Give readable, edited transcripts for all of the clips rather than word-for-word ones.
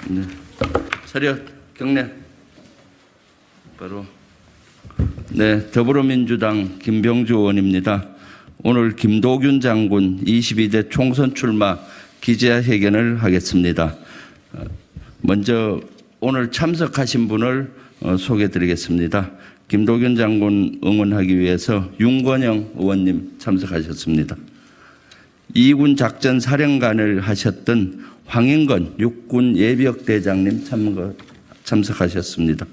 네. 차렷 경례. 바로 네, 더불어민주당 김병주 의원입니다. 오늘 김도균 장군 22대 총선 출마 기자회견을 하겠습니다. 먼저 오늘 참석하신 분을 소개해드리겠습니다. 김도균 장군 응원하기 위해서 윤건영 의원님 참석하셨습니다. 이군 작전 사령관을 하셨던 황인건 육군 예비역대장님 참석하셨습니다.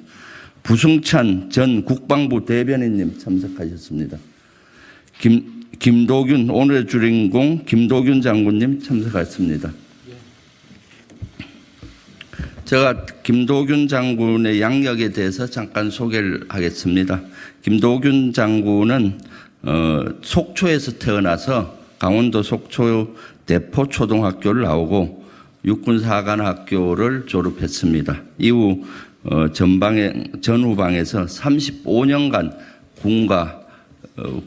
부승찬 전 국방부 대변인님 참석하셨습니다. 김도균 오늘의 주인공 김도균 장군님 참석하셨습니다. 제가 김도균 장군의 양력에 대해서 잠깐 소개를 하겠습니다. 김도균 장군은 속초에서 태어나서 강원도 속초 대포초등학교를 나오고 육군사관학교를 졸업했습니다. 이후 전후방에서 35년간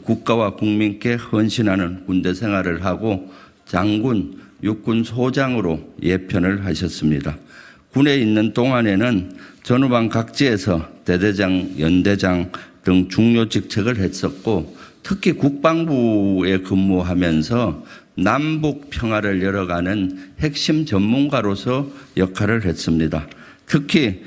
국가와 국민께 헌신하는 군대 생활을 하고 장군, 육군 소장으로 예편을 하셨습니다. 군에 있는 동안에는 전후방 각지에서 대대장, 연대장 등 중요 직책을 했었고 특히 국방부에 근무하면서 남북 평화를 열어가는 핵심 전문가로서 역할을 했습니다. 특히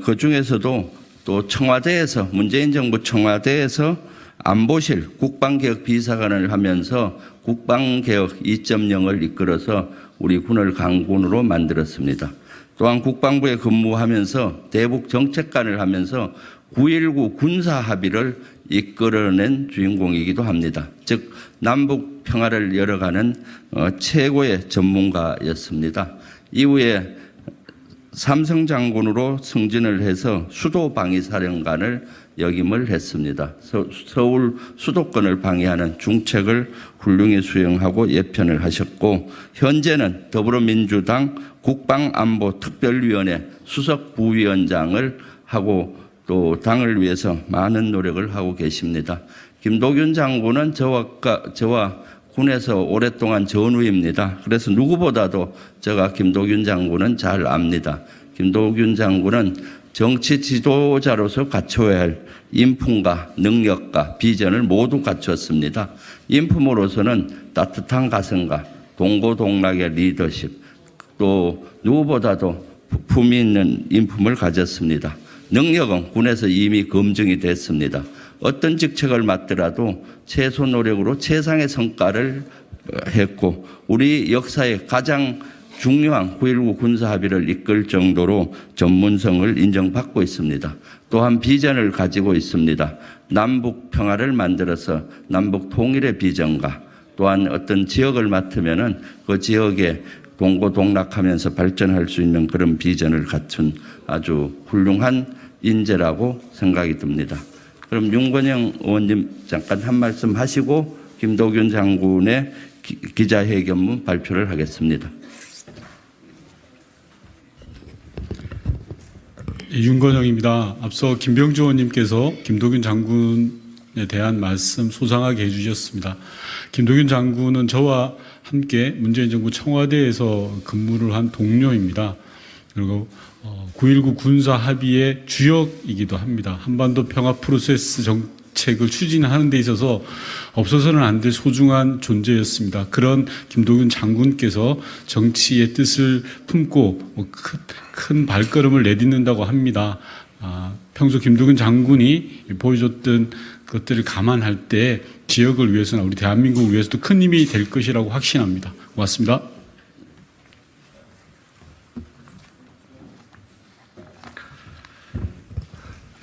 그 중에서도 또 청와대에서 문재인 정부 청와대에서 안보실 국방개혁 비서관을 하면서 국방개혁 2.0을 이끌어서 우리 군을 강군으로 만들었습니다. 또한 국방부에 근무하면서 대북 정책관을 하면서 9.19 군사합의를 이끌어낸 주인공이기도 합니다. 즉 남북 평화를 열어가는 최고의 전문가였습니다. 이후에 삼성 장군으로 승진을 해서 수도방위사령관을 역임을 했습니다. 서울 수도권을 방위하는 중책을 훌륭히 수행하고 예편을 하셨고 현재는 더불어민주당 국방안보특별위원회 수석부위원장을 하고 또 당을 위해서 많은 노력을 하고 계십니다. 김도균 장군은 저와 군에서 오랫동안 전우입니다. 그래서 누구보다도 제가 김도균 장군은 잘 압니다. 김도균 장군은 정치 지도자로서 갖춰야 할 인품과 능력과 비전을 모두 갖추었습니다. 인품으로서는 따뜻한 가슴과 동고동락의 리더십, 또 누구보다도 품위 있는 인품을 가졌습니다. 능력은 군에서 이미 검증이 됐습니다. 어떤 직책을 맡더라도 최소 노력으로 최상의 성과를 했고 우리 역사의 가장 중요한 9.19 군사합의를 이끌 정도로 전문성을 인정받고 있습니다. 또한 비전을 가지고 있습니다. 남북 평화를 만들어서 남북 통일의 비전과 또한 어떤 지역을 맡으면은 그 지역에 동고동락하면서 발전할 수 있는 그런 비전을 갖춘 아주 훌륭한 인재라고 생각이 듭니다. 그럼 윤건영 의원님 잠깐 한 말씀 하시고 김도균 장군의 기자회견문 발표를 하겠습니다. 윤건영입니다. 앞서 김병주 의원님께서 김도균 장군에 대한 말씀 소상하게 해주셨습니다. 김도균 장군은 저와 함께 문재인 정부 청와대에서 근무를 한 동료입니다. 그리고 9.19 군사 합의의 주역이기도 합니다. 한반도 평화 프로세스 정책을 추진하는 데 있어서 없어서는 안 될 소중한 존재였습니다. 그런 김도균 장군께서 정치의 뜻을 품고 큰 발걸음을 내딛는다고 합니다. 평소 김도균 장군이 보여줬던 것들을 감안할 때 지역을 위해서나 우리 대한민국을 위해서도 큰 힘이 될 것이라고 확신합니다. 고맙습니다.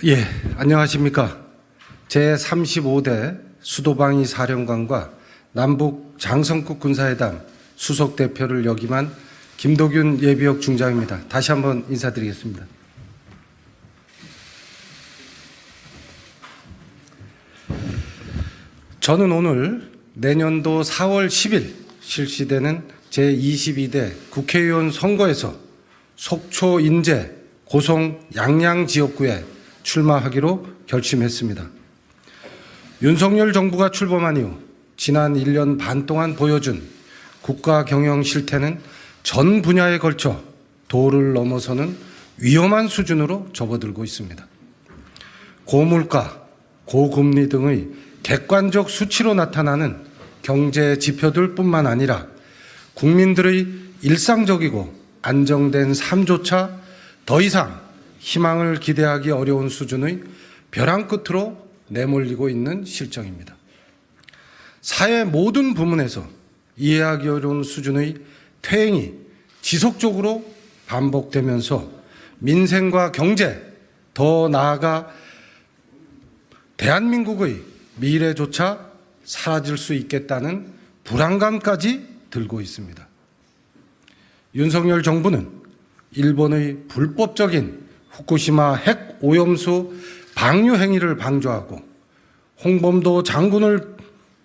예, 안녕하십니까. 제35대 수도방위 사령관과 남북 장성급 군사회담 수석대표를 역임한 김도균 예비역 중장입니다. 다시 한번 인사드리겠습니다. 저는 오늘 내년도 4월 10일 실시되는 제22대 국회의원 선거에서 속초 인제 고성 양양 지역구에 출마하기로 결심했습니다. 윤석열 정부가 출범한 이후 지난 1년 반 동안 보여준 국가 경영 실태는 전 분야에 걸쳐 도를 넘어서는 위험한 수준으로 접어들고 있습니다. 고물가, 고금리 등의 객관적 수치로 나타나는 경제 지표들뿐만 아니라 국민들의 일상적이고 안정된 삶조차 더 이상 희망을 기대하기 어려운 수준의 벼랑 끝으로 내몰리고 있는 실정입니다. 사회 모든 부문에서 이해하기 어려운 수준의 퇴행이 지속적으로 반복되면서 민생과 경제, 더 나아가 대한민국의 미래조차 사라질 수 있겠다는 불안감까지 들고 있습니다. 윤석열 정부는 일본의 불법적인 후쿠시마 핵 오염수 방류 행위를 방조하고 홍범도 장군을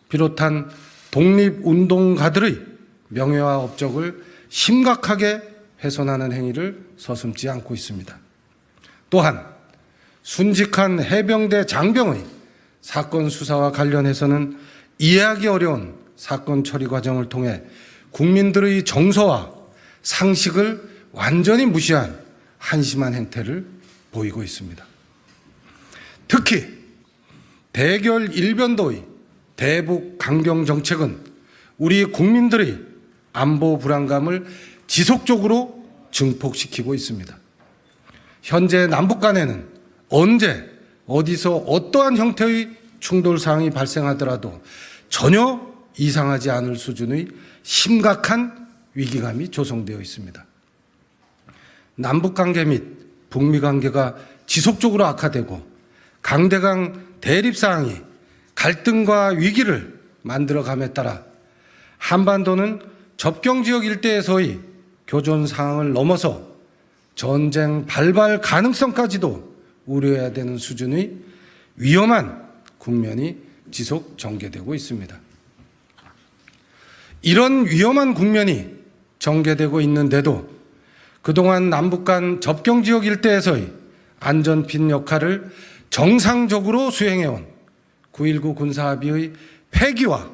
비롯한 독립운동가들의 명예와 업적을 심각하게 훼손하는 행위를 서슴지 않고 있습니다. 또한 순직한 해병대 장병의 사건 수사와 관련해서는 이해하기 어려운 사건 처리 과정을 통해 국민들의 정서와 상식을 완전히 무시한 한심한 행태를 보이고 있습니다. 특히 대결 일변도의 대북 강경 정책은 우리 국민들의 안보 불안감을 지속적으로 증폭시키고 있습니다. 현재 남북 간에는 언제 어디서 어떠한 형태의 충돌 사항이 발생하더라도 전혀 이상하지 않을 수준의 심각한 위기감이 조성되어 있습니다. 남북관계 및 북미관계가 지속적으로 악화되고 강대강 대립사항이 갈등과 위기를 만들어감에 따라 한반도는 접경지역 일대에서의 교전 상황을 넘어서 전쟁 발발 가능성까지도 우려해야 되는 수준의 위험한 국면이 지속 전개되고 있습니다. 이런 위험한 국면이 전개되고 있는데도 그동안 남북 간 접경지역 일대에서의 안전핀 역할을 정상적으로 수행해온 9.19 군사합의의 폐기와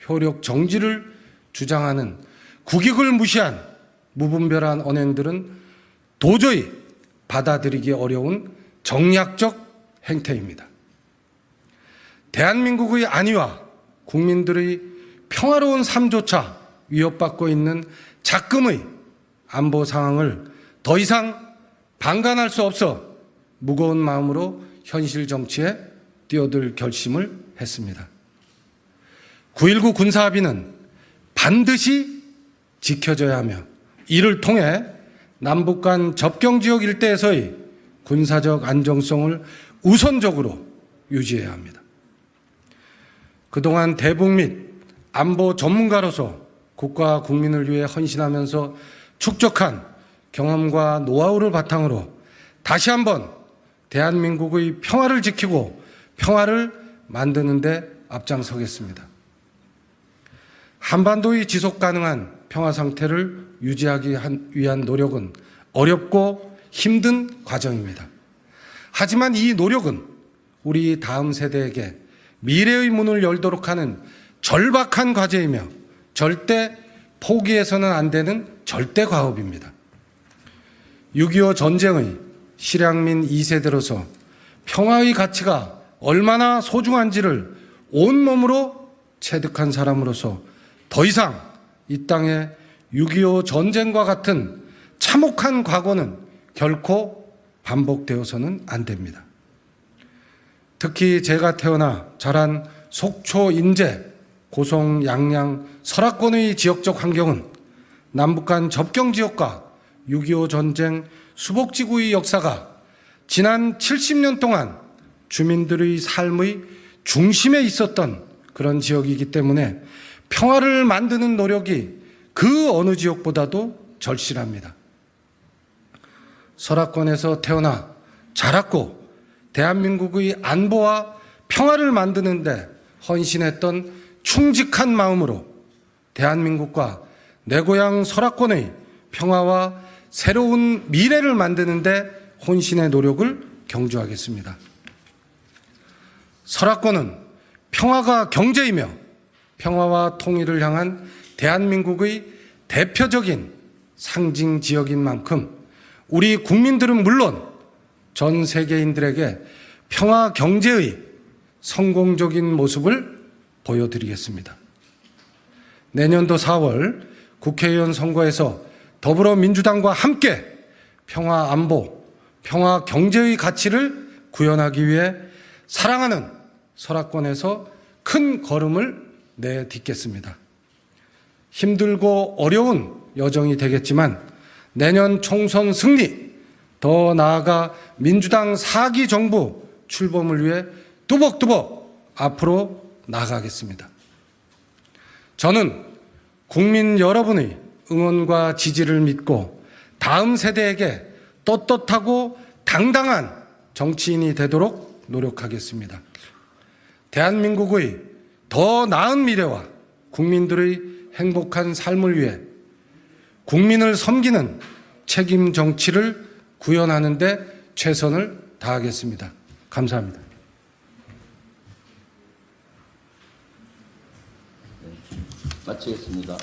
효력 정지를 주장하는 국익을 무시한 무분별한 언행들은 도저히 받아들이기 어려운 정략적 행태입니다. 대한민국의 안위와 국민들의 평화로운 삶조차 위협받고 있는 작금의 안보 상황을 더 이상 방관할 수 없어 무거운 마음으로 현실 정치에 뛰어들 결심을 했습니다. 9.19 군사합의는 반드시 지켜져야 하며 이를 통해 남북 간 접경지역 일대에서의 군사적 안정성을 우선적으로 유지해야 합니다. 그동안 대북 및 안보 전문가로서 국가와 국민을 위해 헌신하면서 축적한 경험과 노하우를 바탕으로 다시 한번 대한민국의 평화를 지키고 평화를 만드는 데 앞장서겠습니다. 한반도의 지속 가능한 평화 상태를 유지하기 위한 노력은 어렵고 힘든 과정입니다. 하지만 이 노력은 우리 다음 세대에게 미래의 문을 열도록 하는 절박한 과제이며 절대 포기해서는 안 되는 절대 과업입니다. 6.25 전쟁의 실향민 2세대로서 평화의 가치가 얼마나 소중한지를 온몸으로 체득한 사람으로서 더 이상 이 땅에 6.25 전쟁과 같은 참혹한 과거는 결코 반복되어서는 안 됩니다. 특히 제가 태어나 자란 속초, 인제, 고성, 양양, 설악권의 지역적 환경은 남북 간 접경 지역과 6.25 전쟁 수복지구의 역사가 지난 70년 동안 주민들의 삶의 중심에 있었던 그런 지역이기 때문에 평화를 만드는 노력이 그 어느 지역보다도 절실합니다. 설악권에서 태어나 자랐고 대한민국의 안보와 평화를 만드는 데 헌신했던 충직한 마음으로 대한민국과 내 고향 설악권의 평화와 새로운 미래를 만드는 데 혼신의 노력을 경주하겠습니다. 설악권은 평화가 경제이며 평화와 통일을 향한 대한민국의 대표적인 상징 지역인 만큼 우리 국민들은 물론 전 세계인들에게 평화 경제의 성공적인 모습을 보여드리겠습니다. 내년도 4월 국회의원 선거에서 더불어민주당과 함께 평화 안보, 평화 경제의 가치를 구현하기 위해 사랑하는 설악권에서 큰 걸음을 내딛겠습니다. 힘들고 어려운 여정이 되겠지만 내년 총선 승리, 더 나아가 민주당 4기 정부 출범을 위해 뚜벅뚜벅 앞으로 나가겠습니다. 저는 국민 여러분의 응원과 지지를 믿고 다음 세대에게 떳떳하고 당당한 정치인이 되도록 노력하겠습니다. 대한민국의 더 나은 미래와 국민들의 행복한 삶을 위해 국민을 섬기는 책임 정치를 구현하는 데 최선을 다하겠습니다. 감사합니다. 마치겠습니다.